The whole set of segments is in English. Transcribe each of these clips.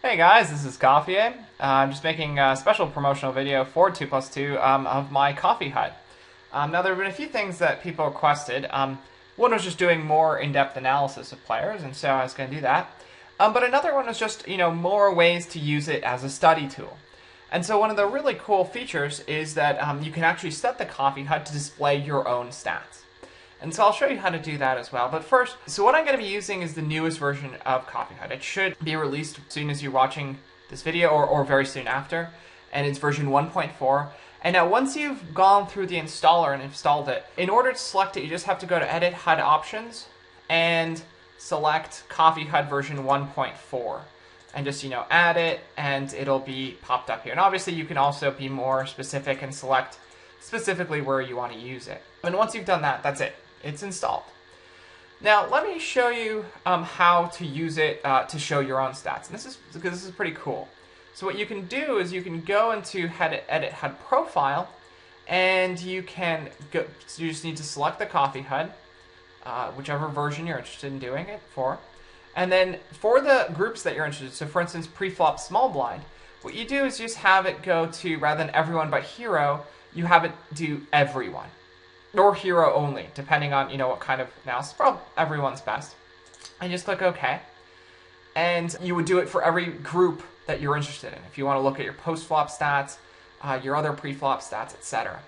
Hey guys, this is Coffeeyay. I'm just making a special promotional video for 2+2 of my Coffee HUD. Now there have been a few things that people requested. One was just doing more in-depth analysis of players, and so I was going to do that. But another one was just, more ways to use it as a study tool. And so one of the really cool features is that you can actually set the Coffee HUD to display your own stats. And so I'll show you how to do that as well. But first, so what I'm going to be using is the newest version of Coffee HUD. It should be released as soon as you're watching this video or very soon after. And it's version 1.4. And now once you've gone through the installer and installed it, in order to select it, you just have to go to Edit HUD Options and select Coffee HUD version 1.4. And just, add it and it'll be popped up here. And obviously you can also be more specific and select specifically where you want to use it. And once you've done that, that's it. It's installed. Now let me show you how to use it to show your own stats. And this is pretty cool. So what you can do is you can go into Edit HUD Profile, and you can go. So you just need to select the Coffee HUD, whichever version you're interested in doing it for, and then for the groups that you're interested in. So for instance, pre-flop small blind. What you do is just have it go to, rather than everyone but hero, you have it do everyone. Or hero only, depending on, what kind of analysis. Probably everyone's best. And just click OK. And you would do it for every group that you're interested in. If you want to look at your post-flop stats, your other pre-flop stats, etc.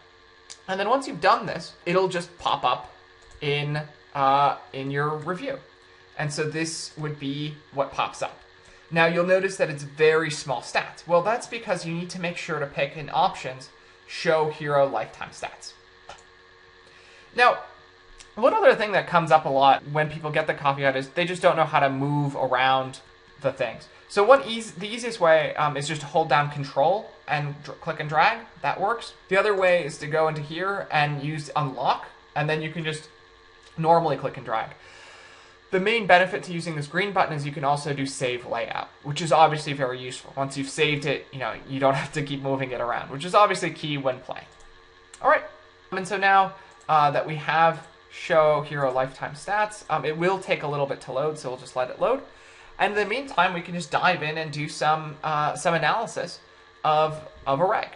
And then once you've done this, it'll just pop up in your review. And so this would be what pops up. Now you'll notice that it's very small stats. Well, that's because you need to make sure to pick in options, show hero lifetime stats. Now, one other thing that comes up a lot when people get the Coffee HUD is they just don't know how to move around the things. So the easiest way is just to hold down Control and click and drag. That works. The other way is to go into here and use Unlock, and then you can just normally click and drag. The main benefit to using this green button is you can also do Save Layout, which is obviously very useful. Once you've saved it, you don't have to keep moving it around, which is obviously key when playing. All right, and so now that we have show hero lifetime stats, it will take a little bit to load, so we'll just let it load. And in the meantime, we can just dive in and do some analysis of a reg.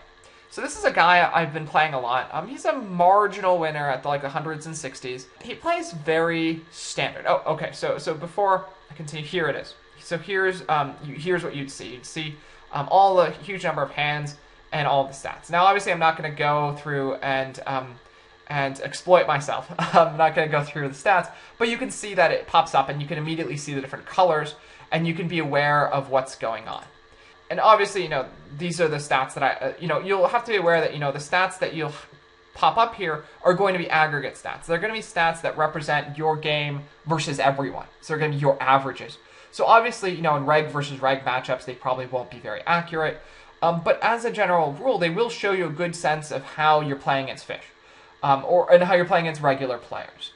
So this is a guy I've been playing a lot. He's a marginal winner at the hundreds and 60s. He plays very standard. Oh, okay. So before I continue, here it is. So here's what you'd see. You'd see all the huge number of hands and all the stats. Now, obviously, I'm not going to go through and exploit myself. I'm not going to go through the stats, but you can see that it pops up and you can immediately see the different colors and you can be aware of what's going on. And obviously, these are the stats that you'll have to be aware that, the stats that you'll pop up here are going to be aggregate stats. They're going to be stats that represent your game versus everyone. So they're going to be your averages. So obviously, in reg versus reg matchups, they probably won't be very accurate. But as a general rule, they will show you a good sense of how you're playing against fish. And how you're playing against regular players.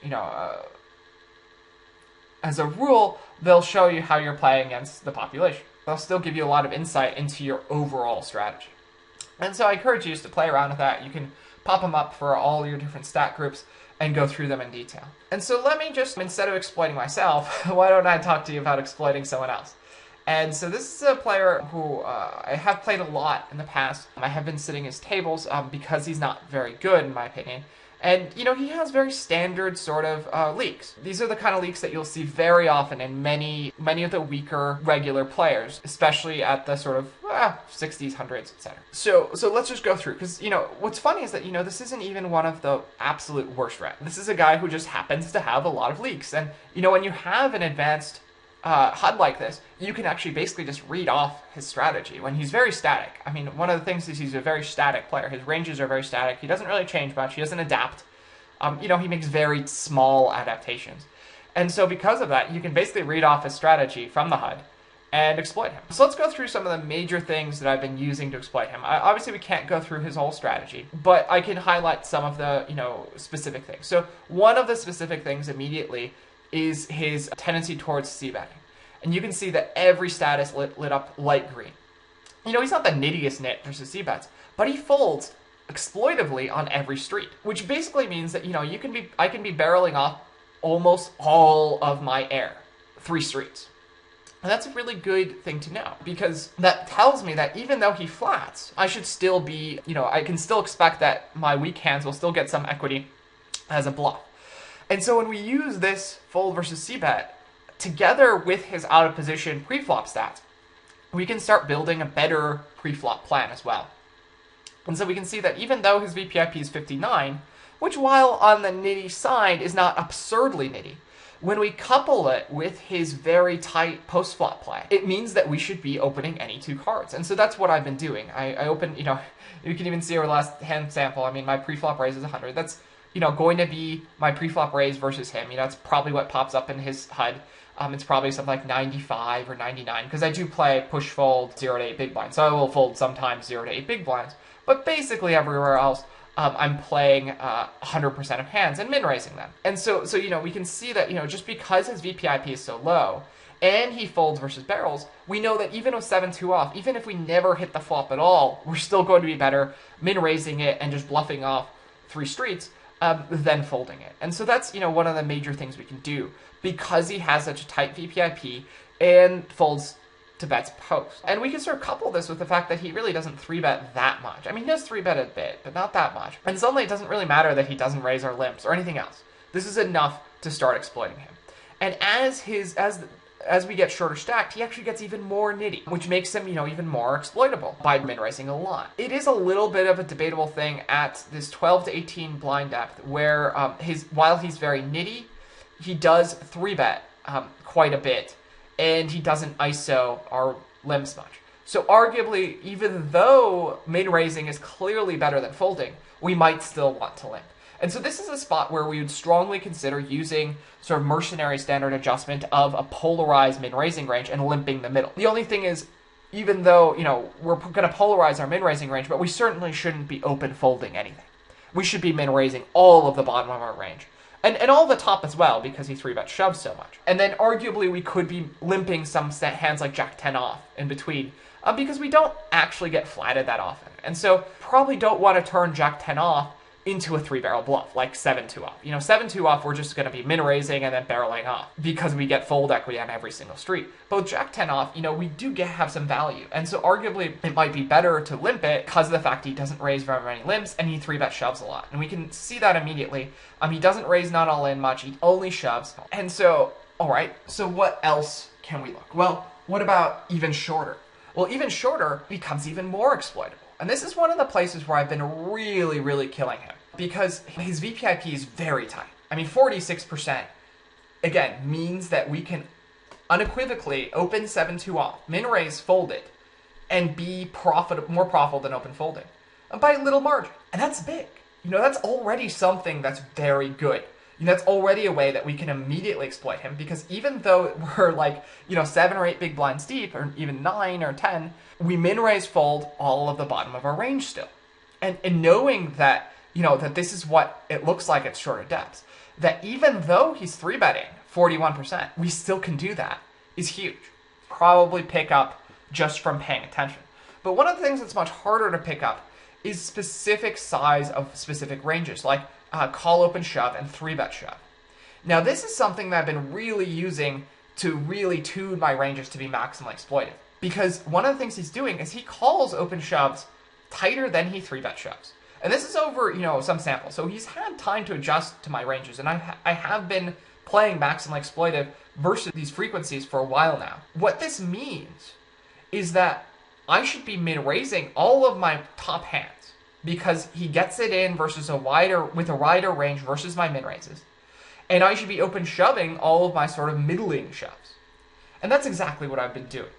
As a rule, they'll show you how you're playing against the population. They'll still give you a lot of insight into your overall strategy. And so I encourage you just to play around with that. You can pop them up for all your different stat groups and go through them in detail. And so let me just, instead of exploiting myself, why don't I talk to you about exploiting someone else? And so this is a player who I have played a lot in the past. I have been sitting his tables because he's not very good, in my opinion. And, he has very standard sort of leaks. These are the kind of leaks that you'll see very often in many of the weaker regular players, especially at the sort of 60s, 100s, etc. So let's just go through, because, what's funny is that, this isn't even one of the absolute worst rats. This is a guy who just happens to have a lot of leaks. And, when you have an advanced HUD like this, you can actually basically just read off his strategy when he's very static. I mean, one of the things is he's a very static player. His ranges are very static. He doesn't really change much. He doesn't adapt. He makes very small adaptations. And so because of that, you can basically read off his strategy from the HUD and exploit him. So let's go through some of the major things that I've been using to exploit him. Obviously, we can't go through his whole strategy, but I can highlight some of the, specific things. So one of the specific things immediately is his tendency towards c-betting. And you can see that every stat is lit up light green. He's not the nittiest nit versus c-bets, but he folds exploitively on every street, which basically means that, I can be barreling off almost all of my air, 3 streets. And that's a really good thing to know, because that tells me that even though he flats, I should still be, I can still expect that my weak hands will still get some equity as a bluff. And so when we use this fold versus c-bet together with his out of position pre-flop stats, we can start building a better pre-flop plan as well. And so we can see that even though his VPIP is 59, which while on the nitty side is not absurdly nitty, when we couple it with his very tight post-flop play, it means that we should be opening any two cards. And so that's what I've been doing. I open, you can even see our last hand sample. I mean, my pre-flop raise is 100. That's, going to be my pre-flop raise versus him. That's probably what pops up in his HUD. It's probably something like 95 or 99, because I do play push fold 0 to 8 big blinds. So I will fold sometimes 0 to 8 big blinds. But basically everywhere else, I'm playing 100% of hands and min-raising them. And so we can see that, just because his VPIP is so low, and he folds versus barrels, we know that even with 7-2 off, even if we never hit the flop at all, we're still going to be better min-raising it and just bluffing off 3 streets than folding it. And so that's, one of the major things we can do, because he has such a tight VPIP and folds to bets post. And we can sort of couple this with the fact that he really doesn't 3-bet that much. I mean, he does 3-bet a bit, but not that much. And suddenly it doesn't really matter that he doesn't raise our limps or anything else. This is enough to start exploiting him. And as we get shorter stacked, he actually gets even more nitty, which makes him, even more exploitable by min-raising a lot. It is a little bit of a debatable thing at this 12 to 18 blind depth, where while he's very nitty, he does 3-bet quite a bit, and he doesn't ISO our limps much. So arguably, even though min-raising is clearly better than folding, we might still want to limp. And so this is a spot where we would strongly consider using sort of mercenary standard adjustment of a polarized min-raising range and limping the middle. The only thing is, even though, we're going to polarize our min-raising range, but we certainly shouldn't be open folding anything. We should be min-raising all of the bottom of our range. And all the top as well, because he 3-bet shoves so much. And then arguably we could be limping some hands like Jack-10 off in between, because we don't actually get flatted that often. And so probably don't want to turn Jack-10 off into a 3-barrel bluff, like 7-2 off. 7-2 off, we're just going to be min-raising and then barreling off, because we get fold equity on every single street. But with Jack-10 off, we do have some value. And so arguably, it might be better to limp it because of the fact he doesn't raise very many limps, and he 3-bet shoves a lot. And we can see that immediately. He doesn't raise not all in much, he only shoves. And so, alright, so what else can we look? Well, what about even shorter? Well, even shorter becomes even more exploitable. And this is one of the places where I've been really, really killing him, because his VPIP is very tight. 46%, again, means that we can unequivocally open 7-2 off, min-raise folded, and be more profitable than open folding by a little margin. And that's big. That's already something that's very good. That's already a way that we can immediately exploit him, because even though we're like, 7 or 8 big blinds deep, or even 9 or 10, we min-raise fold all of the bottom of our range still. And knowing that, that this is what it looks like at shorter depths, that even though he's 3-betting 41%, we still can do that, is huge. Probably pick up just from paying attention. But one of the things that's much harder to pick up is specific size of specific ranges, like call open shove and 3-bet shove. Now this is something that I've been really using to really tune my ranges to be maximally exploitive. Because one of the things he's doing is he calls open shoves tighter than he 3-bet shoves. And this is over, some samples. So he's had time to adjust to my ranges, and I have been playing maximally exploitive versus these frequencies for a while now. What this means is that I should be min-raising all of my top hands, because he gets it in versus with a wider range versus my min-raises. And I should be open shoving all of my sort of middling shoves. And that's exactly what I've been doing.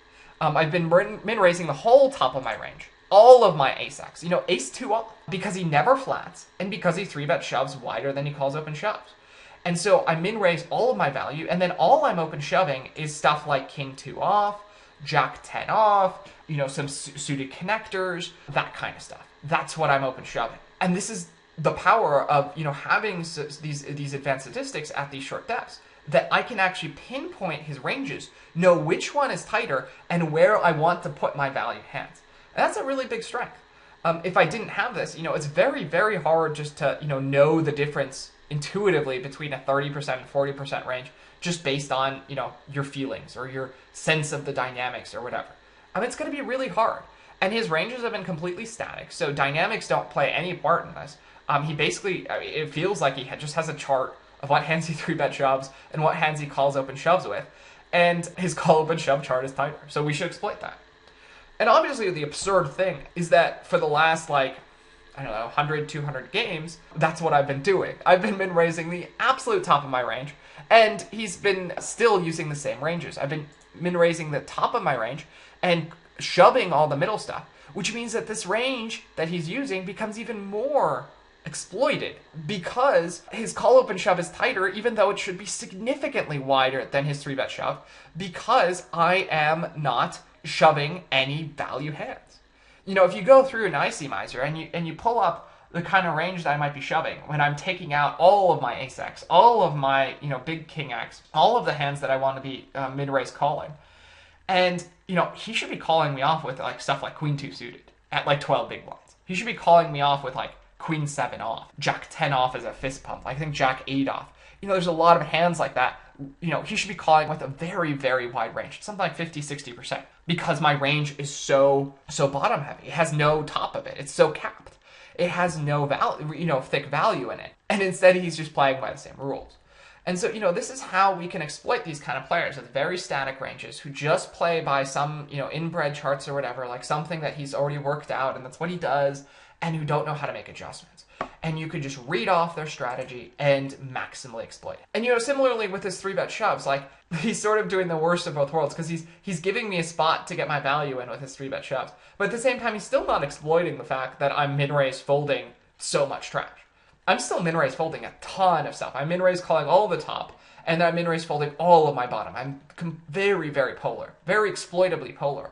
I've been min-raising the whole top of my range. All of my ace-X. Ace-2 off. Because he never flats, and because he 3-bet shoves wider than he calls open shoves. And so I min-raise all of my value, and then all I'm open shoving is stuff like King-2 off, Jack-10 off, some suited connectors, that kind of stuff. That's what I'm open shoving. And this is the power of, having these advanced statistics at these short depths, that I can actually pinpoint his ranges, know which one is tighter, and where I want to put my value hands. And that's a really big strength. If I didn't have this, it's very, very hard just to, know the difference intuitively between a 30% and 40% range just based on, your feelings or your sense of the dynamics or whatever. It's going to be really hard. And his ranges have been completely static, so dynamics don't play any part in this. He basically, it feels like he just has a chart of what hands he 3-bet shoves and what hands he calls open shoves with, and his call open shove chart is tighter, so we should exploit that. And obviously the absurd thing is that for the last, 100, 200 games, that's what I've been doing. I've been min-raising the absolute top of my range, and he's been still using the same ranges. I've been min-raising the top of my range and shoving all the middle stuff, which means that this range that he's using becomes even more exploited because his call open shove is tighter, even though it should be significantly wider than his 3-bet shove, because I am not shoving any value hands. If you go through an Icy Miser and you pull up the kind of range that I might be shoving when I'm taking out all of my Ace X, all of my big King X, all of the hands that I want to be mid-raise calling, and he should be calling me off with stuff like Queen 2 suited at 12 big blinds. He should be calling me off with Queen 7 off, Jack 10 off as a fist pump. I think Jack 8 off. There's a lot of hands like that. He should be calling with a very, very wide range, something like 50, 60%, because my range is so bottom heavy. It has no top of it. It's so capped. It has no value, thick value in it. And instead he's just playing by the same rules. And so, this is how we can exploit these kind of players with very static ranges who just play by some, inbred charts or whatever, like something that he's already worked out and that's what he does, and who don't know how to make adjustments. And you could just read off their strategy and maximally exploit it. And, similarly with his 3-bet shoves, he's sort of doing the worst of both worlds because he's giving me a spot to get my value in with his 3-bet shoves. But at the same time, he's still not exploiting the fact that I'm mid-raise folding so much trash. I'm still min-raise folding a ton of stuff. I'm min-raise calling all the top, and then I'm min-raise folding all of my bottom. I'm very, very polar, very exploitably polar.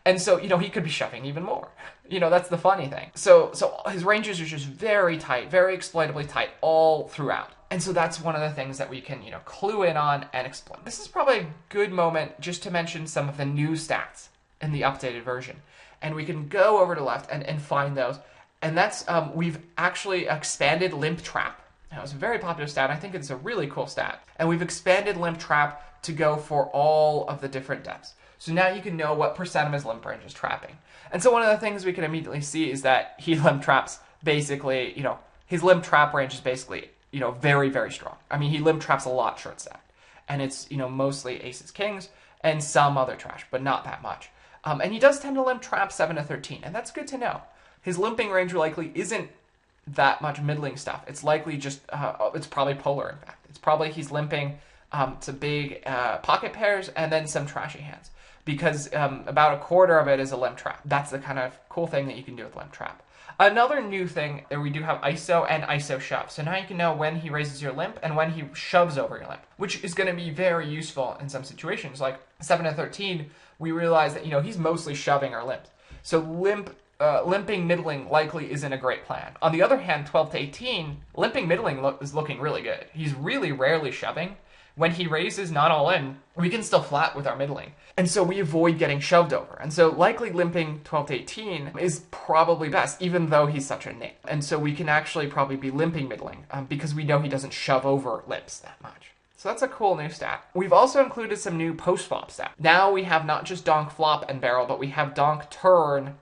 And so, he could be shoving even more. That's the funny thing. So his ranges are just very tight, very exploitably tight all throughout. And so that's one of the things that we can, clue in on and exploit. This is probably a good moment just to mention some of the new stats in the updated version. And we can go over to left and find those. And that's, we've actually expanded Limp Trap. Now, it's a very popular stat. I think it's a really cool stat. And we've expanded Limp Trap to go for all of the different depths. So now you can know what percent of his limp range is trapping. And so one of the things we can immediately see is that he limp traps basically, his limp trap range is basically, very, very strong. I mean, he limp traps a lot short stack. And it's, mostly aces, kings, and some other trash, but not that much. And he does tend to limp trap 7 to 13, and that's good to know. His limping range likely isn't that much middling stuff. It's likely just, it's probably polar, in fact. It's probably he's limping to big pocket pairs and then some trashy hands. Because about a quarter of it is a limp trap. That's the kind of cool thing that you can do with limp trap. Another new thing, we do have ISO and ISO shove. So now you can know when he raises your limp and when he shoves over your limp, which is going to be very useful in some situations. Like 7 to 13, we realize that, he's mostly shoving our limps. So limping middling likely isn't a great plan. On the other hand, 12 to 18, limping middling is looking really good. He's really rarely shoving. When he raises not all in, we can still flat with our middling. And so we avoid getting shoved over. And so likely limping 12 to 18 is probably best, even though he's such a nit. And so we can actually probably be limping middling because we know he doesn't shove over limps that much. So that's a cool new stat. We've also included some new post-flop stats. Now we have not just donk flop and barrel, but we have donk turn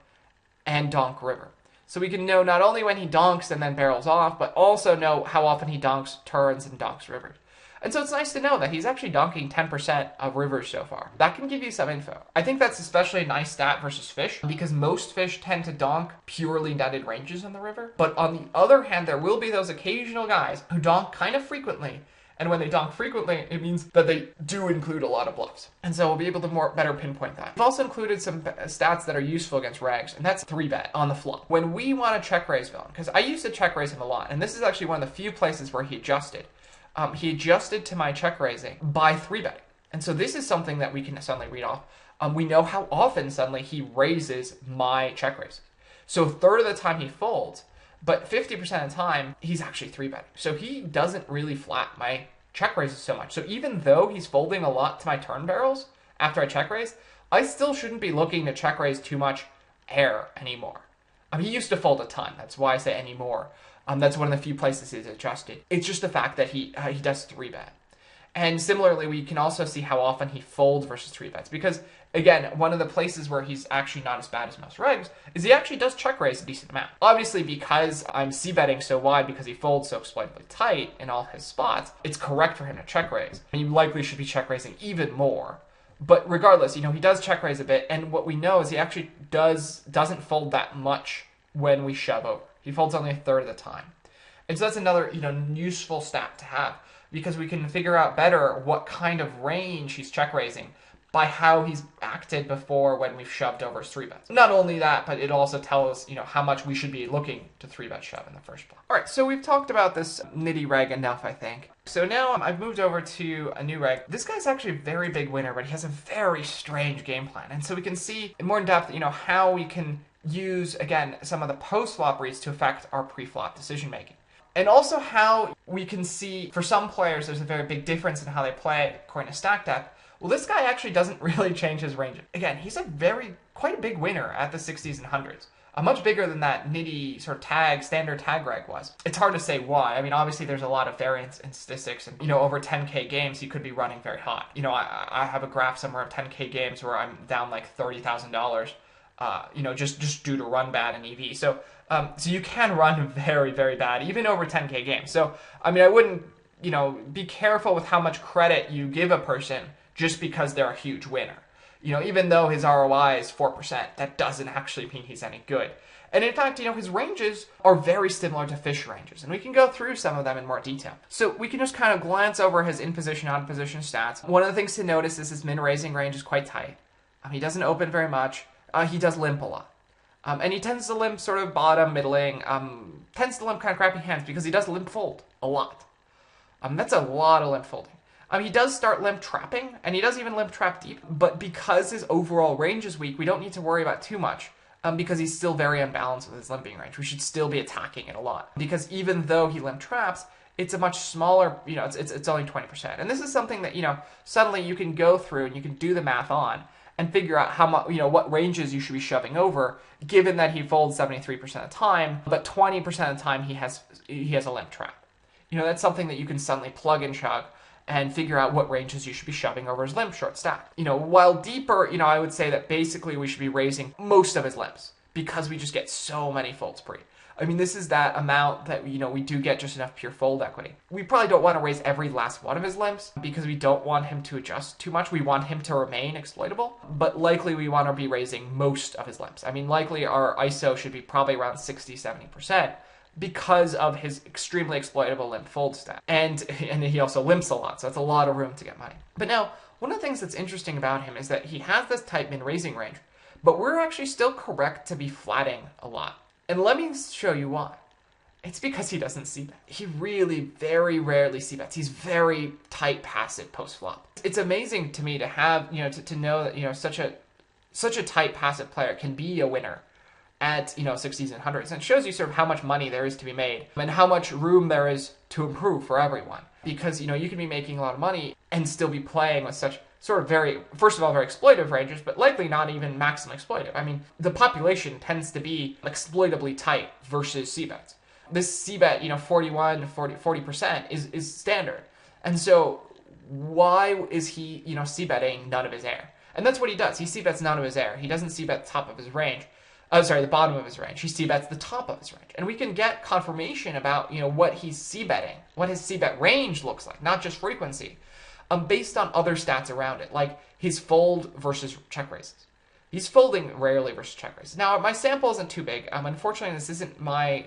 and donk river. So we can know not only when he donks and then barrels off, but also know how often he donks, turns, and donks rivers. And so it's nice to know that he's actually donking 10% of rivers so far. That can give you some info. I think that's especially a nice stat versus fish, because most fish tend to donk purely netted ranges in the river. But on the other hand, there will be those occasional guys who donk kind of frequently. And when they donk frequently, it means that they do include a lot of bluffs. And so we'll be able to better pinpoint that. We've also included some stats that are useful against rags, and that's 3-bet on the flop. When we want to check raise villain, because I used to check raise him a lot, and this is actually one of the few places where he adjusted. He adjusted to my check raising by 3-betting. And so this is something that we can suddenly read off. We know how often suddenly he raises my check raises. So a third of the time he folds, but 50% of the time he's actually 3-betting. So he doesn't really flat my check raises so much. So even though he's folding a lot to my turn barrels after I check raise, I still shouldn't be looking to check raise too much air anymore. He used to fold a ton. That's why I say anymore. That's one of the few places he's adjusted. It's just the fact that he does 3-bet. And similarly, we can also see how often he folds versus 3-bets. Because, again, one of the places where he's actually not as bad as most regs is he actually does check raise a decent amount. Obviously, because I'm c-betting so wide because he folds so exploitably tight in all his spots, it's correct for him to check raise. And you likely should be check raising even more. But regardless, he does check raise a bit. And what we know is he actually doesn't fold that much when we shove over. He folds only a third of the time. And so that's another, useful stat to have, because we can figure out better what kind of range he's check raising by how he's acted before when we've shoved over his 3-bets. Not only that, but it also tells us, how much we should be looking to 3-bet shove in the first place. All right, so we've talked about this Nitty reg enough, I think. So now I've moved over to a new reg. This guy's actually a very big winner, but he has a very strange game plan. And so we can see more in depth, how we can use, again, some of the post-flop reads to affect our pre-flop decision-making. And also how we can see, for some players, there's a very big difference in how they play according to stack depth. Well, this guy actually doesn't really change his range. Again, he's quite a big winner at the 60s and 100s. Much bigger than that Nitty sort of standard tag reg was. It's hard to say why. I mean, obviously there's a lot of variance in statistics, and over 10K games, he could be running very hot. I have a graph somewhere of 10K games where I'm down like $30,000, just due to run bad and EV. So you can run very, very bad, even over 10K games. So, I mean, I wouldn't, be careful with how much credit you give a person just because they're a huge winner. Even though his ROI is 4%, that doesn't actually mean he's any good. And in fact, his ranges are very similar to fish ranges, and we can go through some of them in more detail. So we can just kind of glance over his in-position, out-of-position stats. One of the things to notice is his min-raising range is quite tight. He doesn't open very much. He does limp a lot. And he tends to limp sort of bottom, middling, tends to limp kind of crappy hands because he does limp fold a lot. That's a lot of limp folding. He does start limp trapping, and he does even limp trap deep, but because his overall range is weak, we don't need to worry about too much, because he's still very unbalanced with his limping range. We should still be attacking it a lot, because even though he limp traps, it's a much smaller, it's only 20%. And this is something that, suddenly you can go through and you can do the math on and figure out how much, what ranges you should be shoving over, given that he folds 73% of the time, but 20% of the time he has a limp trap. That's something that you can suddenly plug and chug and figure out what ranges you should be shoving over his limp short stack. While deeper, I would say that basically we should be raising most of his limps because we just get so many folds pre. I mean, this is that amount that, we do get just enough pure fold equity. We probably don't want to raise every last one of his limps because we don't want him to adjust too much. We want him to remain exploitable, but likely we want to be raising most of his limps. I mean, likely our ISO should be probably around 60-70%. Because of his extremely exploitable limp fold stat. And he also limps a lot, so that's a lot of room to get money. But now, one of the things that's interesting about him is that he has this tight min-raising range, but we're actually still correct to be flatting a lot. And let me show you why. It's because he doesn't c-bet. He really very rarely c-bets. He's very tight passive post-flop. It's amazing to me to have, to know that, such a tight passive player can be a winner at 60s and 100s, and it shows you sort of how much money there is to be made and how much room there is to improve for everyone, because you can be making a lot of money and still be playing with such sort of very exploitive ranges, but likely not even maximum exploitive. I mean, the population tends to be exploitably tight versus c-bets. This c-bet 41 to 40% is standard, and so why is he c-betting none of his air? And that's what he does. He c-bets none of his air. He doesn't c-bet the top of his range. The bottom of his range. He c-bets the top of his range. And we can get confirmation about, what he's c-betting, what his c-bet range looks like, not just frequency, based on other stats around it, like his fold versus check raises. He's folding rarely versus check raises. Now, my sample isn't too big. Unfortunately, this isn't my,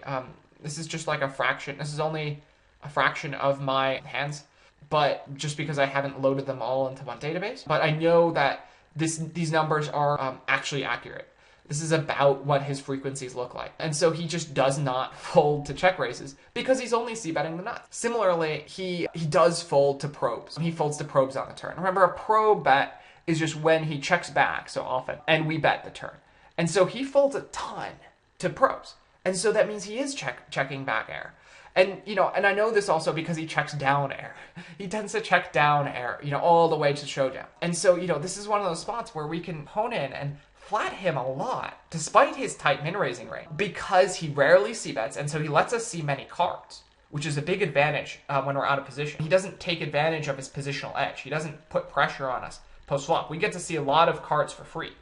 this is just like a fraction. This is only a fraction of my hands, but just because I haven't loaded them all into one database. But I know that these numbers are actually accurate. This is about what his frequencies look like. And so he just does not fold to check raises because he's only c-betting the nuts. Similarly, he does fold to probes. He folds to probes on the turn. Remember, a probe bet is just when he checks back so often and we bet the turn. And so he folds a ton to probes. And so that means he is checking back air. And, and I know this also because he checks down air. He tends to check down air, all the way to showdown. And so, this is one of those spots where we can hone in and flat him a lot, despite his tight min-raising range, because he rarely c-bets, and so he lets us see many cards, which is a big advantage when we're out of position. He doesn't take advantage of his positional edge. He doesn't put pressure on us post-flop. We get to see a lot of cards for free.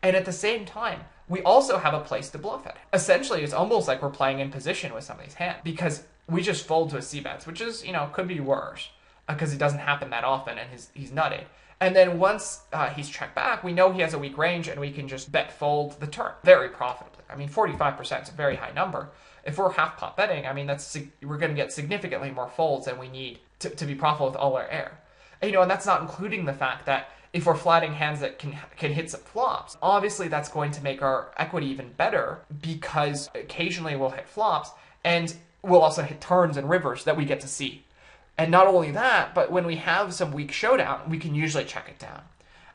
And at the same time, we also have a place to bluff at. Essentially, it's almost like we're playing in position with some of these hands, because we just fold to his c-bets, which is, could be worse, because it doesn't happen that often, and he's nutty. And then once he's checked back, we know he has a weak range, and we can just bet fold the turn very profitably. I mean, 45% is a very high number. If we're half pot betting, I mean, we're going to get significantly more folds than we need to be profitable with all our air. And, and that's not including the fact that if we're flatting hands that can hit some flops, obviously that's going to make our equity even better, because occasionally we'll hit flops, and we'll also hit turns and rivers that we get to see. And not only that, but when we have some weak showdown, we can usually check it down.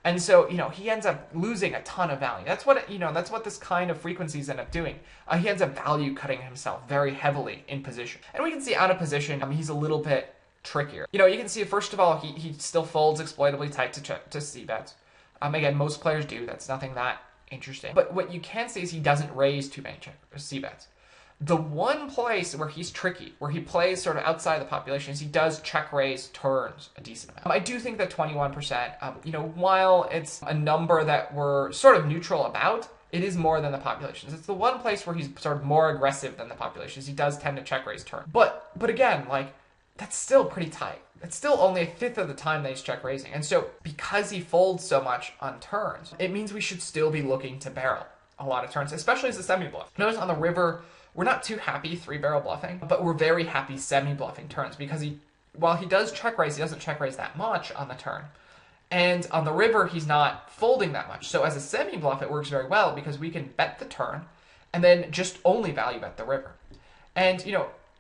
And so, he ends up losing a ton of value. That's what, that's what this kind of frequencies end up doing. He ends up value cutting himself very heavily in position. And we can see out of position, he's a little bit trickier. You can see, first of all, he still folds exploitably tight to c-bets. Again, most players do. That's nothing that interesting. But what you can see is he doesn't raise too many c-bets. The one place where he's tricky, where he plays sort of outside the population, is he does check raise turns a decent amount. I do think that 21%, while it's a number that we're sort of neutral about, it is more than the populations. It's the one place where he's sort of more aggressive than the populations. He does tend to check raise turn. But again, that's still pretty tight. It's still only a fifth of the time that he's check raising. And so because he folds so much on turns, it means we should still be looking to barrel a lot of turns, especially as a semi-bluff. Notice on the river, we're not too happy 3-barrel bluffing, but we're very happy semi-bluffing turns, because while he does check raise, he doesn't check raise that much on the turn. And on the river, he's not folding that much. So as a semi-bluff, it works very well, because we can bet the turn and then just only value bet the river. And,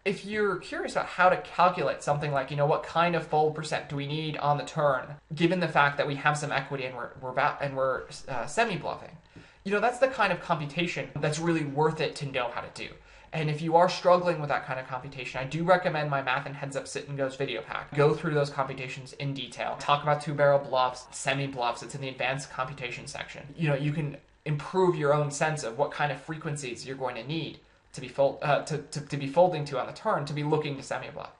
if you're curious about how to calculate something like, what kind of fold percent do we need on the turn, given the fact that we have some equity and we're semi-bluffing, that's the kind of computation that's really worth it to know how to do. And if you are struggling with that kind of computation, I do recommend my Math and Heads Up Sit and Goes video pack. Go through those computations in detail. Talk about 2-barrel bluffs, semi-bluffs. It's in the advanced computation section. You can improve your own sense of what kind of frequencies you're going to need to be folding to on the turn to be looking to semi-bluff.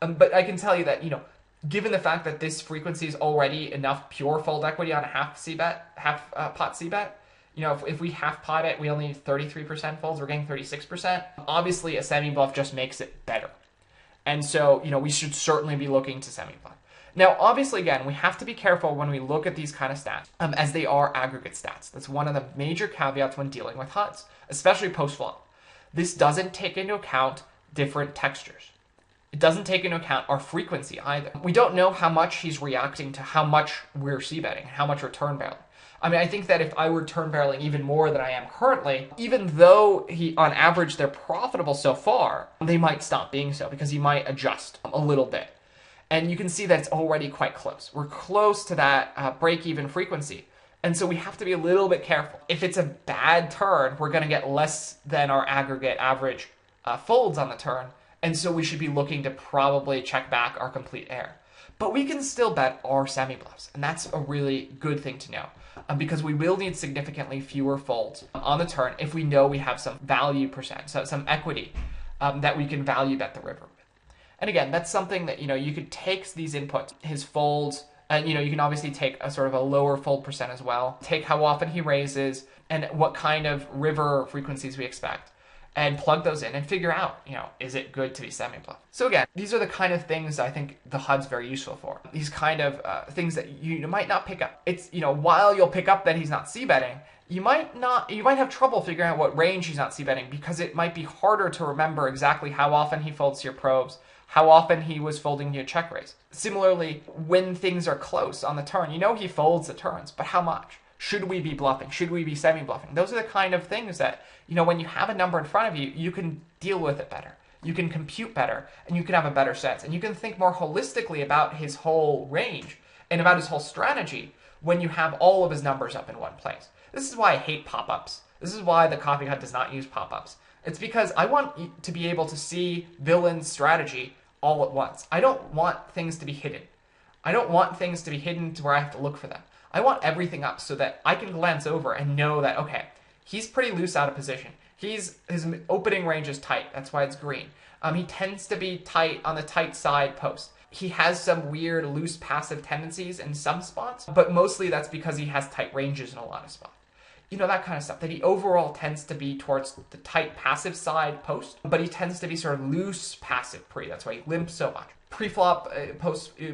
But I can tell you that, given the fact that this frequency is already enough pure fold equity on a half pot c-bet, if we half pot it, we only need 33% folds, we're getting 36%. Obviously, a semi-bluff just makes it better. And so, we should certainly be looking to semi-bluff. Now, obviously, again, we have to be careful when we look at these kind of stats, as they are aggregate stats. That's one of the major caveats when dealing with HUDs, especially post-flop. This doesn't take into account different textures. It doesn't take into account our frequency either. We don't know how much he's reacting to how much we're c-betting, how much we're turn barreling. I mean, I think that if I were turn barreling even more than I am currently, even though on average they're profitable so far, they might stop being so, because he might adjust a little bit. And you can see that it's already quite close. We're close to that break-even frequency. And so we have to be a little bit careful. If it's a bad turn, we're going to get less than our aggregate average folds on the turn. And so we should be looking to probably check back our complete air. But we can still bet our semi-bluffs. And that's a really good thing to know. Because we will need significantly fewer folds on the turn if we know we have some value percent, so some equity that we can value bet the river with. And again, that's something that, you could take these inputs, his folds, and, you can obviously take a sort of a lower fold percent as well. Take how often he raises and what kind of river frequencies we expect, and plug those in and figure out, is it good to be semi-bluff? So again, these are the kind of things I think the HUD's very useful for. These kind of things that you might not pick up. It's, while you'll pick up that he's not c-betting, you might have trouble figuring out what range he's not c-betting, because it might be harder to remember exactly how often he folds to your probes, how often he was folding your check raise. Similarly, when things are close on the turn, he folds the turns, but how much? Should we be bluffing? Should we be semi-bluffing? Those are the kind of things that, when you have a number in front of you, you can deal with it better. You can compute better, and you can have a better sense. And you can think more holistically about his whole range and about his whole strategy when you have all of his numbers up in one place. This is why I hate pop-ups. This is why the Coffee HUD does not use pop-ups. It's because I want to be able to see villain's strategy all at once. I don't want things to be hidden. I don't want things to be hidden to where I have to look for them. I want everything up so that I can glance over and know that, okay, he's pretty loose out of position. His opening range is tight. That's why it's green. He tends to be tight on the tight side post. He has some weird loose passive tendencies in some spots, but mostly that's because he has tight ranges in a lot of spots. You know, that kind of stuff. That he overall tends to be towards the tight passive side post, but he tends to be sort of loose passive pre. That's why he limps so much. Pre-flop,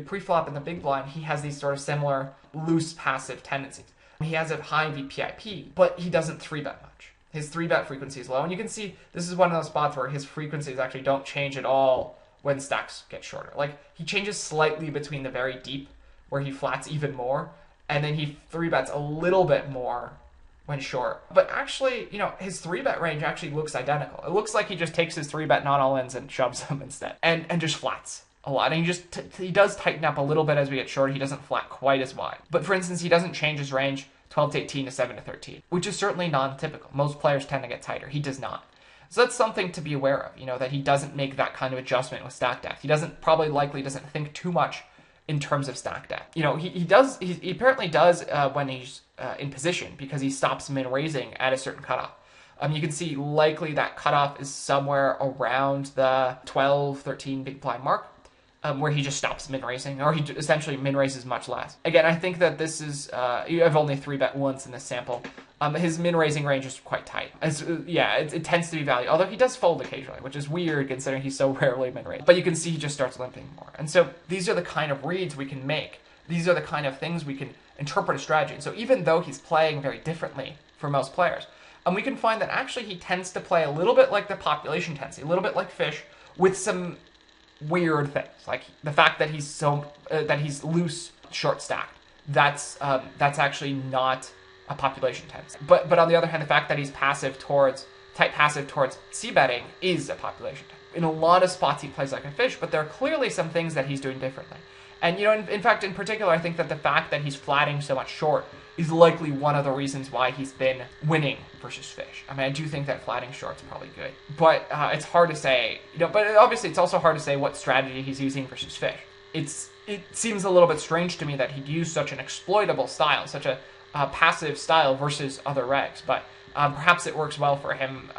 pre-flop in the big blind, he has these sort of similar loose passive tendencies. He has a high VPIP, but he doesn't 3-bet much. His 3-bet frequency is low, and you can see this is one of those spots where his frequencies actually don't change at all when stacks get shorter. Like, he changes slightly between the very deep, where he flats even more, and then he 3-bets a little bit more when short. But actually, you know, his 3-bet range actually looks identical. It looks like he just takes his 3-bet non-all-ins and shoves them instead, and just flats a lot. And he does tighten up a little bit as we get shorter. He doesn't flat quite as wide. But for instance, he doesn't change his range 12 to 18 to 7 to 13, which is certainly non-typical. Most players tend to get tighter. He does not. So that's something to be aware of, you know, that he doesn't make that kind of adjustment with stack depth. He doesn't think too much in terms of stack depth. You know, he apparently does when he's in position, because he stops min-raising at a certain cutoff. You can see likely that cutoff is somewhere around the 12, 13 big blind mark, where he just stops min-raising, or he essentially min-raises much less. Again, I think that this is, you have only 3-bet once in this sample. His min-raising range is quite tight. It tends to be value, although he does fold occasionally, which is weird considering he's so rarely min-raised. But you can see he just starts limping more. And so these are the kind of reads we can make. These are the kind of things we can interpret a strategy. And so even though he's playing very differently for most players, we can find that actually he tends to play a little bit like the population tendency, a little bit like fish, with some weird things, like the fact that he's he's loose short stacked. That's actually not a population tendency. But on the other hand, the fact that he's tight passive towards c-betting is a population tendency. In a lot of spots he plays like a fish, but there are clearly some things that he's doing differently. And, you know, in fact, in particular, I think that the fact that he's flatting so much short is likely one of the reasons why he's been winning versus fish. I mean, I do think that flatting short's probably good, but it's hard to say, you know, but obviously it's also hard to say what strategy he's using versus fish. It seems a little bit strange to me that he'd use such an exploitable style, such a passive style versus other regs, but perhaps it works well for him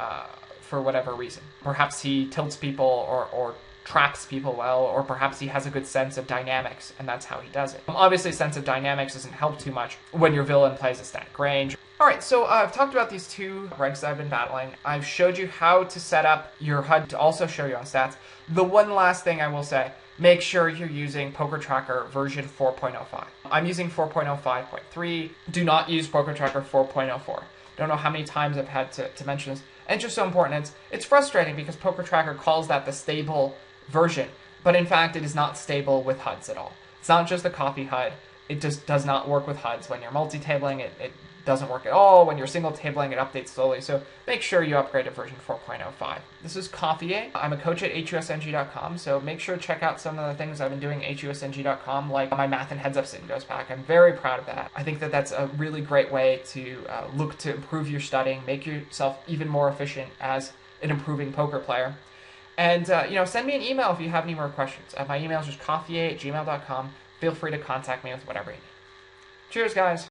for whatever reason. Perhaps he tilts people or traps people well, or perhaps he has a good sense of dynamics, and that's how he does it. Obviously, sense of dynamics doesn't help too much when your villain plays a static range. Alright, so I've talked about these two regs that I've been battling. I've showed you how to set up your HUD to also show your own stats. The one last thing I will say, make sure you're using PokerTracker version 4.05. I'm using 4.05.3. Do not use PokerTracker 4.04. Don't know how many times I've had to mention this. And it's just so important. It's frustrating because PokerTracker calls that the stable version, but in fact it is not stable with HUDs at all. It's not just the coffee HUD. It just does not work with HUDs. When you're multi-tabling, it doesn't work at all. When you're single tabling, it updates slowly. So make sure you upgrade to version 4.05. This is Coffeeyay. I'm a coach at HUSNG.com, so make sure to check out some of the things I've been doing at HUSNG.com, like my math and heads up Syndos pack. I'm very proud of that. I think that that's a really great way to look to improve your studying, make yourself even more efficient as an improving poker player. And, you know, send me an email if you have any more questions. My email is just coffeeyay@gmail.com. Feel free to contact me with whatever you need. Cheers, guys.